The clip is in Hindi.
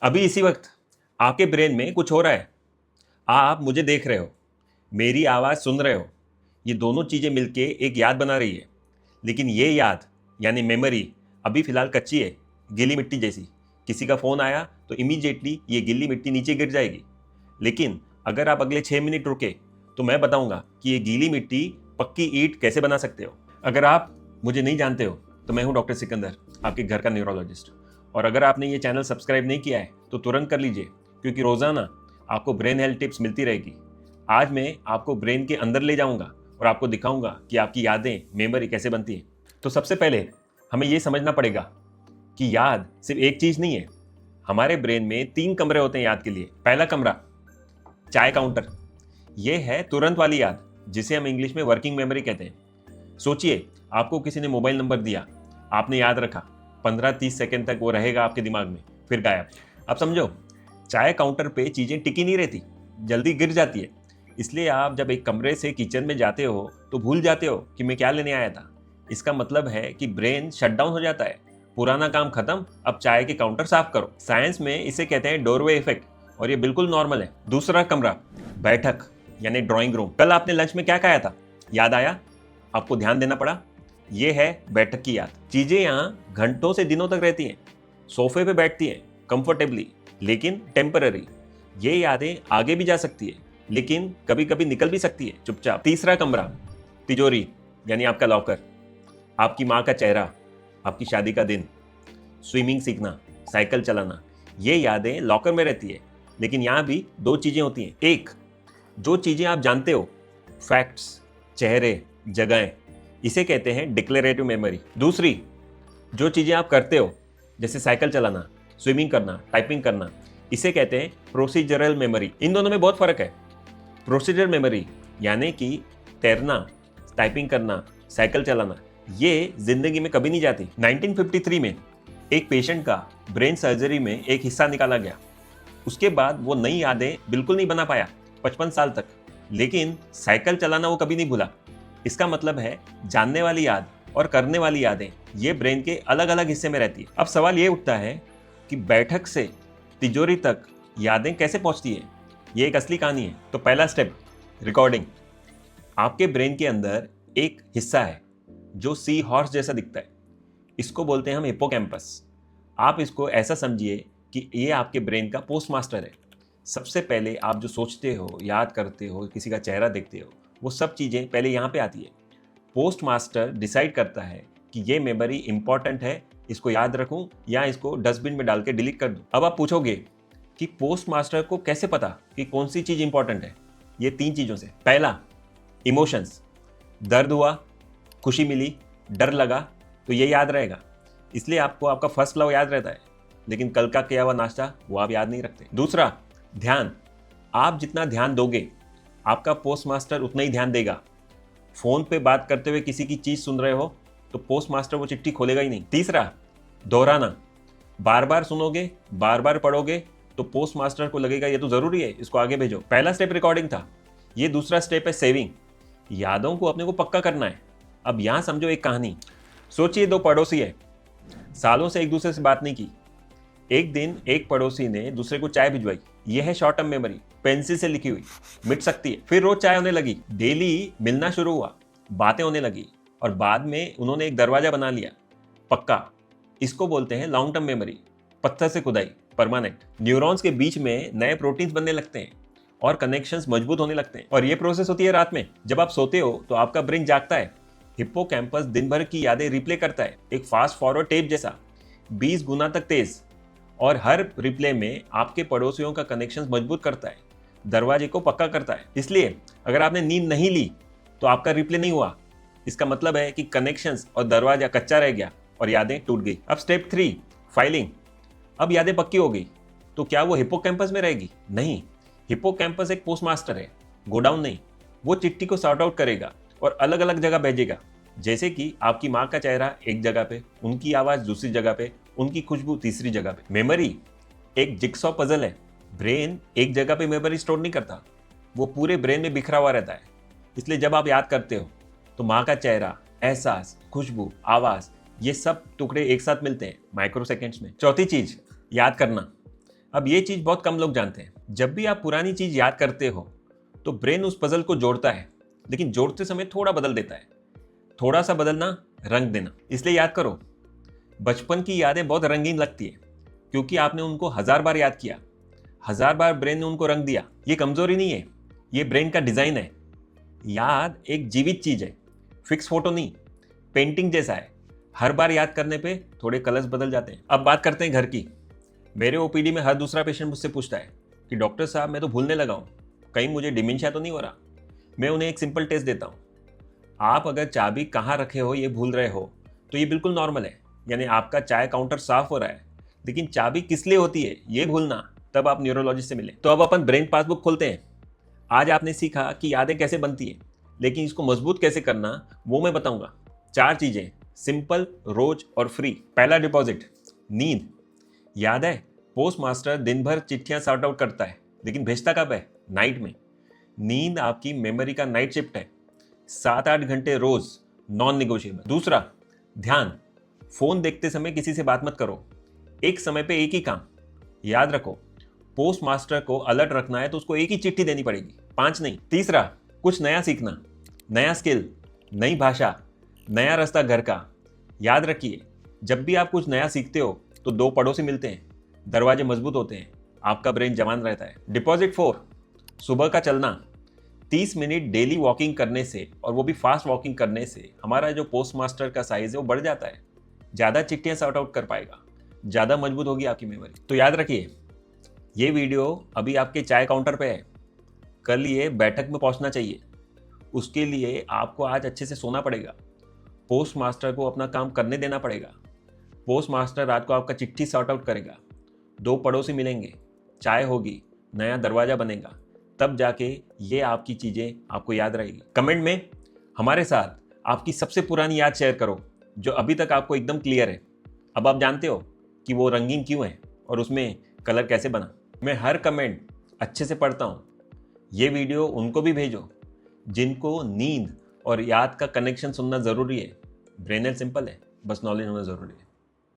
अभी इसी वक्त आपके ब्रेन में कुछ हो रहा है। आप मुझे देख रहे हो, मेरी आवाज़ सुन रहे हो। ये दोनों चीज़ें मिलके एक याद बना रही है। लेकिन ये याद यानी मेमोरी अभी फ़िलहाल कच्ची है, गीली मिट्टी जैसी। किसी का फ़ोन आया तो इमीडिएटली ये गीली मिट्टी नीचे गिर जाएगी। लेकिन अगर आप अगले 6 मिनट रुके तो मैं बताऊंगा कि ये गीली मिट्टी पक्की ईंट कैसे बना सकते हो। अगर आप मुझे नहीं जानते हो तो मैं हूं डॉक्टर सिकंदर, आपके घर का न्यूरोलॉजिस्ट। और अगर आपने ये चैनल सब्सक्राइब नहीं किया है तो तुरंत कर लीजिए, क्योंकि रोज़ाना आपको ब्रेन हेल्थ टिप्स मिलती रहेगी। आज मैं आपको ब्रेन के अंदर ले जाऊंगा और आपको दिखाऊंगा कि आपकी यादें, मेमोरी कैसे बनती है। तो सबसे पहले हमें ये समझना पड़ेगा कि याद सिर्फ एक चीज़ नहीं है। हमारे ब्रेन में 3 कमरे होते हैं याद के लिए। पहला कमरा चाय काउंटर, ये है तुरंत वाली याद, जिसे हम इंग्लिश में वर्किंग मेमोरी कहते हैं। सोचिए, आपको किसी ने मोबाइल नंबर दिया, आपने याद रखा, 15-30 सेकंड तक वो रहेगा आपके दिमाग में, फिर गायब। अब समझो, चाय काउंटर पे चीज़ें टिकी नहीं रहती, जल्दी गिर जाती है। इसलिए आप जब एक कमरे से किचन में जाते हो तो भूल जाते हो कि मैं क्या लेने आया था। इसका मतलब है कि ब्रेन शटडाउन हो जाता है। पुराना काम खत्म, अब चाय के काउंटर साफ करो। साइंस में इसे कहते हैं डोरवे इफेक्ट, और ये बिल्कुल नॉर्मल है। दूसरा कमरा बैठक यानी ड्राइंग रूम। कल आपने लंच में क्या खाया था, याद आया? आपको ध्यान देना पड़ा। ये है बैठक की याद। चीजें यहाँ घंटों से दिनों तक रहती हैं, सोफे पे बैठती हैं कंफर्टेबली, लेकिन टेम्पररी। ये यादें आगे भी जा सकती है, लेकिन कभी कभी निकल भी सकती है चुपचाप। तीसरा कमरा तिजोरी यानी आपका लॉकर। आपकी माँ का चेहरा, आपकी शादी का दिन, स्विमिंग सीखना, साइकिल चलाना, ये यादें लॉकर में रहती है। लेकिन यहाँ भी 2 चीजें होती हैं। एक, जो चीजें आप जानते हो, फैक्ट्स, चेहरे, जगहें, इसे कहते हैं डिक्लेरेटिव मेमोरी। दूसरी, जो चीजें आप करते हो, जैसे साइकिल चलाना, स्विमिंग करना, टाइपिंग करना, इसे कहते हैं प्रोसीजरल मेमोरी। इन दोनों में बहुत फर्क है। प्रोसीजर मेमोरी यानी कि तैरना, टाइपिंग करना, साइकिल चलाना, ये जिंदगी में कभी नहीं जाती। 1953 में एक पेशेंट का ब्रेन सर्जरी में एक हिस्सा निकाला गया। उसके बाद वो नई यादें बिल्कुल नहीं बना पाया 55 साल तक। लेकिन साइकिल चलाना वो कभी नहीं भूला। इसका मतलब है, जानने वाली याद और करने वाली यादें ये ब्रेन के अलग अलग हिस्से में रहती है। अब सवाल ये उठता है कि बैठक से तिजोरी तक यादें कैसे पहुंचती है। ये एक असली कहानी है। तो पहला स्टेप, रिकॉर्डिंग। आपके ब्रेन के अंदर एक हिस्सा है जो सी हॉर्स जैसा दिखता है। इसको बोलते हैं हम हिप्पोकैम्पस। आप इसको ऐसा समझिए कि ये आपके ब्रेन का पोस्ट मास्टर है। सबसे पहले आप जो सोचते हो, याद करते हो, किसी का चेहरा देखते हो, वो सब चीज़ें पहले यहाँ पे आती है। पोस्ट मास्टर डिसाइड करता है कि ये मेमोरी इंपॉर्टेंट है, इसको याद रखूं या इसको डस्टबिन में डाल के डिलीट कर दूं। अब आप पूछोगे कि पोस्ट मास्टर को कैसे पता कि कौन सी चीज़ इंपॉर्टेंट है। ये 3 चीज़ों से। पहला, इमोशंस। दर्द हुआ, खुशी मिली, डर लगा, तो ये याद रहेगा। इसलिए आपको आपका फर्स्ट लव याद रहता है, लेकिन कल का किया हुआ नाश्ता वो आप याद नहीं रखते। दूसरा, ध्यान। आप जितना ध्यान दोगे, आपका पोस्ट मास्टर उतना ही ध्यान देगा। फोन पे बात करते हुए किसी की चीज सुन रहे हो तो पोस्ट मास्टर वो चिट्ठी खोलेगा ही नहीं। तीसरा, दोहराना। बार बार सुनोगे, बार बार पढ़ोगे, तो पोस्ट मास्टर को लगेगा ये तो जरूरी है, इसको आगे भेजो। पहला स्टेप रिकॉर्डिंग था। ये दूसरा स्टेप है सेविंग। यादों को अपने को पक्का करना है। अब यहां समझो एक कहानी। सोचिए, 2 पड़ोसी है, सालों से एक दूसरे से बात नहीं की। एक दिन एक पड़ोसी ने दूसरे को चाय भिजवाई। यह है शॉर्ट टर्म मेमोरी, पेंसिल से लिखी हुई, मिट सकती है। फिर रोज चाय होने लगी, डेली मिलना शुरू हुआ, बातें होने लगी, और बाद में उन्होंने एक दरवाजा बना लिया, पक्का। इसको बोलते हैं लॉन्ग टर्म मेमोरी, पत्थर से खुदाई, परमानेंट। न्यूरॉन्स के बीच में नए प्रोटीन्स बनने लगते हैं और कनेक्शंस मजबूत होने लगते हैं। और ये प्रोसेस होती है रात में। जब आप सोते हो तो आपका ब्रेन जागता है। हिप्पोकैम्पस दिन भर की यादें रिप्ले करता है, एक फास्ट फॉरवर्ड टेप जैसा, 20 गुना तक तेज। और हर रिप्ले में आपके पड़ोसियों का कनेक्शन मजबूत करता है, दरवाजे को पक्का करता है। इसलिए अगर आपने नींद नहीं ली तो आपका रिप्ले नहीं हुआ। इसका मतलब है कि कनेक्शंस और दरवाजा कच्चा रह गया और यादें टूट गई। अब स्टेप 3, फाइलिंग। अब यादें पक्की हो गई, तो क्या वो हिप्पोकैम्पस में रहेगी? नहीं। हिप्पोकैम्पस एक पोस्ट मास्टर है, गोडाउन नहीं। वो चिट्ठी को सॉर्ट आउट करेगा और अलग अलग जगह भेजेगा। जैसे कि आपकी माँ का चेहरा एक जगह पे, उनकी आवाज़ दूसरी जगह पे, उनकी खुशबू तीसरी जगह पे। मेमोरी एक जिक्सॉ पजल है। ब्रेन एक जगह पे मेमोरी स्टोर नहीं करता, वो पूरे ब्रेन में बिखरा हुआ रहता है। इसलिए जब आप याद करते हो तो माँ का चेहरा, एहसास, खुशबू, आवाज़, ये सब टुकड़े एक साथ मिलते हैं माइक्रो सेकेंड्स में। चौथी चीज, याद करना। अब ये चीज बहुत कम लोग जानते हैं, जब भी आप पुरानी चीज याद करते हो तो ब्रेन उस पजल को जोड़ता है, लेकिन जोड़ते समय थोड़ा बदल देता है। थोड़ा सा बदलना, रंग देना। इसलिए याद करो, बचपन की यादें बहुत रंगीन लगती है क्योंकि आपने उनको 1000 बार याद किया, 1000 बार ब्रेन ने उनको रंग दिया। ये कमजोरी नहीं है, ये ब्रेन का डिजाइन है। याद एक जीवित चीज है, फिक्स फोटो नहीं, पेंटिंग जैसा है। हर बार याद करने पे थोड़े कलर्स बदल जाते हैं। अब बात करते हैं घर की। मेरे ओपीडी में हर दूसरा पेशेंट मुझसे पूछता है कि डॉक्टर साहब मैं तो भूलने लगा हूँ, कहीं मुझे डिमेंशिया तो नहीं हो रहा। मैं उन्हें एक सिंपल टेस्ट देता हूँ। आप अगर चाबी कहाँ रखे हो ये भूल रहे हो तो ये बिल्कुल नॉर्मल है, यानी आपका चाय काउंटर साफ हो रहा है, लेकिन चाबी किस लिए होती है ये भूलना, तब आप न्यूरोलॉजिस्ट से मिले। तो अब अपन ब्रेन पासबुक खोलते हैं। आज आपने सीखा कि यादें कैसे बनती है, लेकिन इसको मजबूत कैसे करना वो मैं बताऊंगा। 4 चीजें, सिंपल, रोज और फ्री। पहला डिपॉजिट, नींद। याद है, पोस्ट मास्टर दिन भर चिट्ठियां सॉर्ट आउट करता है, लेकिन भेजता कब है? नाइट में। नींद आपकी मेमोरी का नाइट शिफ्ट है। 7-8 घंटे रोज, नॉन निगोशिएबल। दूसरा, ध्यान। फोन देखते समय किसी से बात मत करो, एक समय पे एक ही काम। याद रखो, पोस्ट मास्टर को अलर्ट रखना है तो उसको एक ही चिट्ठी देनी पड़ेगी, 5 नहीं। तीसरा, कुछ नया सीखना, नया स्किल, नई भाषा, नया रास्ता घर का। याद रखिए, जब भी आप कुछ नया सीखते हो तो 2 पड़ोसी मिलते हैं, दरवाजे मजबूत होते हैं, आपका ब्रेन जवान रहता है। डिपॉजिट 4, सुबह का चलना। 30 मिनट डेली वॉकिंग करने से, और वो भी फास्ट वॉकिंग करने से, हमारा जो पोस्ट मास्टर का साइज है वो बढ़ जाता है। ज़्यादा चिट्ठियाँ सॉर्ट आउट कर पाएगा, ज़्यादा मजबूत होगी आपकी मेमोरी। तो याद रखिए, ये वीडियो अभी आपके चाय काउंटर पे है, कल ये बैठक में पहुंचना चाहिए। उसके लिए आपको आज अच्छे से सोना पड़ेगा, पोस्ट मास्टर को अपना काम करने देना पड़ेगा। पोस्ट मास्टर रात को आपका चिट्ठी सॉर्ट आउट करेगा, 2 पड़ोसी मिलेंगे, चाय होगी, नया दरवाजा बनेगा, तब जाके ये आपकी चीज़ें आपको याद रहेगी। कमेंट में हमारे साथ आपकी सबसे पुरानी याद शेयर करो जो अभी तक आपको एकदम क्लियर है। अब आप जानते हो कि वो रंगीन क्यों है और उसमें कलर कैसे बना। मैं हर कमेंट अच्छे से पढ़ता हूँ। ये वीडियो उनको भी भेजो जिनको नींद और याद का कनेक्शन सुनना ज़रूरी है। ब्रेन सिंपल है, बस नॉलेज होना ज़रूरी है।